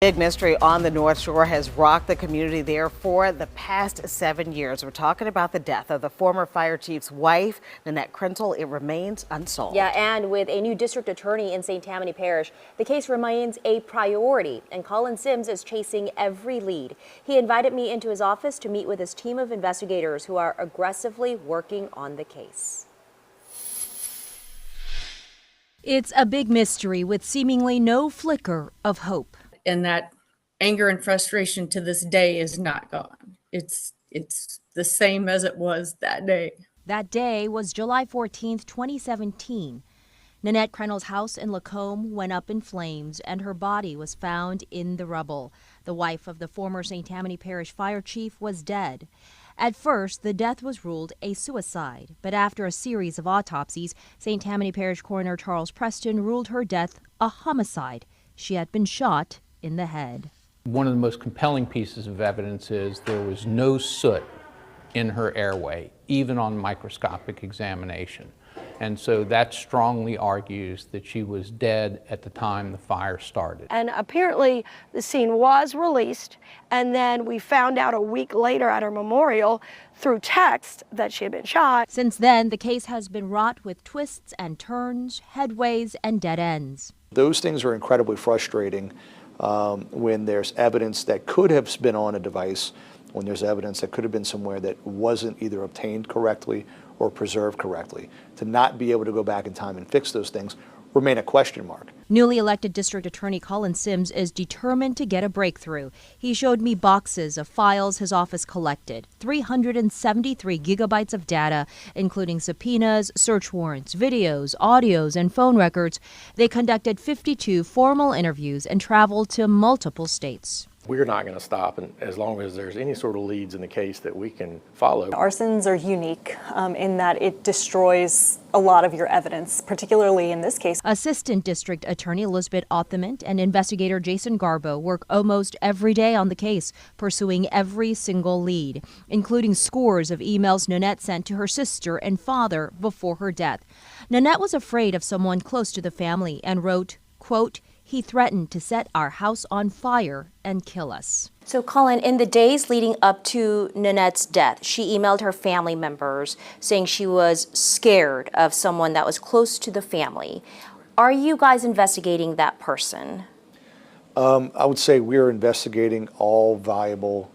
Big mystery on the North Shore has rocked the community there for the past 7 years. We're talking about the death of the former fire chief's wife, Nanette Krentel. It remains unsolved. Yeah, and with a new district attorney in St. Tammany Parish, the case remains a priority, and Colin Sims is chasing every lead. He invited me into his office to meet with his team of investigators who are aggressively working on the case. It's a big mystery with seemingly no flicker of hope. And that anger and frustration to this day is not gone. It's the same as it was that day. That day was July 14th, 2017. Nanette Krentel's house in Lacombe went up in flames and her body was found in the rubble. The wife of the former St. Tammany Parish fire chief was dead. At first, the death was ruled a suicide, but after a series of autopsies, St. Tammany Parish coroner Charles Preston ruled her death a homicide. She had been shot in the head. One of the most compelling pieces of evidence is there was no soot in her airway, even on microscopic examination. And so that strongly argues that she was dead at the time the fire started. And apparently the scene was released, and then we found out a week later at her memorial through text that she had been shot. Since then, the case has been wrought with twists and turns, headways, and dead ends. Those things are incredibly frustrating when there's evidence that could have been on a device, when there's evidence that could have been somewhere that wasn't either obtained correctly or preserved correctly. To not be able to go back in time and fix those things remain a question mark. Newly elected District Attorney Colin Sims is determined to get a breakthrough. He showed me boxes of files his office collected, 373 gigabytes of data, including subpoenas, search warrants, videos, audios, and phone records. They conducted 52 formal interviews and traveled to multiple states. We're not going to stop, and as long as there's any sort of leads in the case that we can follow. Arsons are unique in that it destroys a lot of your evidence, particularly in this case. Assistant District Attorney Elizabeth Othman and investigator Jason Garbo work almost every day on the case, pursuing every single lead, including scores of emails Nanette sent to her sister and father before her death. Nanette was afraid of someone close to the family and wrote, quote, "He threatened to set our house on fire and kill us." So, Colin, in the days leading up to Nanette's death, she emailed her family members saying she was scared of someone that was close to the family. Are you guys investigating that person? I would say we're investigating all viable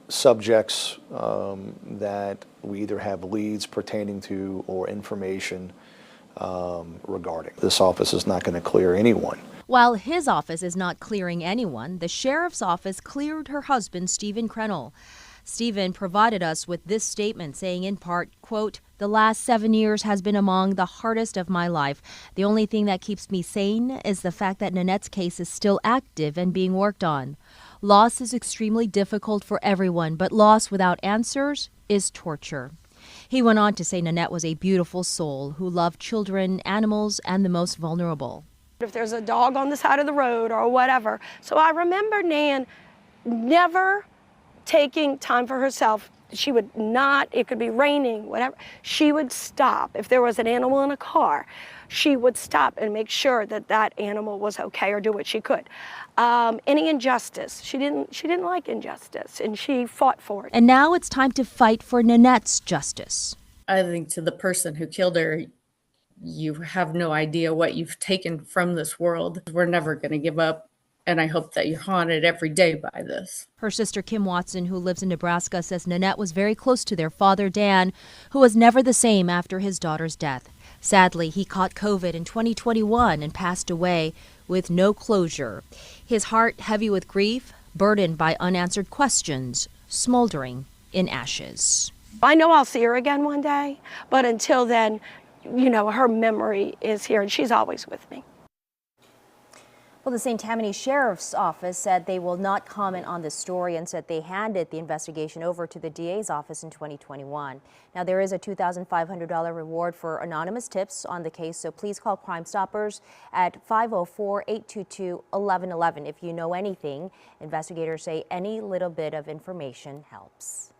subjects that we either have leads pertaining to or information regarding. This office is not going to clear anyone. While his office is not clearing anyone, the sheriff's office cleared her husband, Stephen Krentel. Stephen provided us with this statement saying in part, quote, "The last 7 years has been among the hardest of my life. The only thing that keeps me sane is the fact that Nanette's case is still active and being worked on. Loss is extremely difficult for everyone, but loss without answers is torture." He went on to say Nanette was a beautiful soul who loved children, animals, and the most vulnerable. If there's a dog on the side of the road or whatever. So I remember Nan never taking time for herself. She would not, it could be raining, whatever. She would stop. If there was an animal in a car, she would stop and make sure that that animal was okay or do what she could. Any injustice, she didn't like injustice, and she fought for it. And now it's time to fight for Nanette's justice. I think to the person who killed her, you have no idea what you've taken from this world. We're never going to give up, and I hope that you're haunted every day by this. Her sister Kim Watson, who lives in Nebraska, says Nanette was very close to their father, Dan, who was never the same after his daughter's death. Sadly, he caught COVID in 2021 and passed away with no closure. His heart heavy with grief, burdened by unanswered questions, smoldering in ashes. I know I'll see her again one day, but until then, you know, her memory is here, and she's always with me. Well, the St. Tammany Sheriff's Office said they will not comment on this story and said they handed the investigation over to the DA's office in 2021. Now, there is a $2,500 reward for anonymous tips on the case, so please call Crime Stoppers at 504-822-1111 if you know anything. Investigators say any little bit of information helps.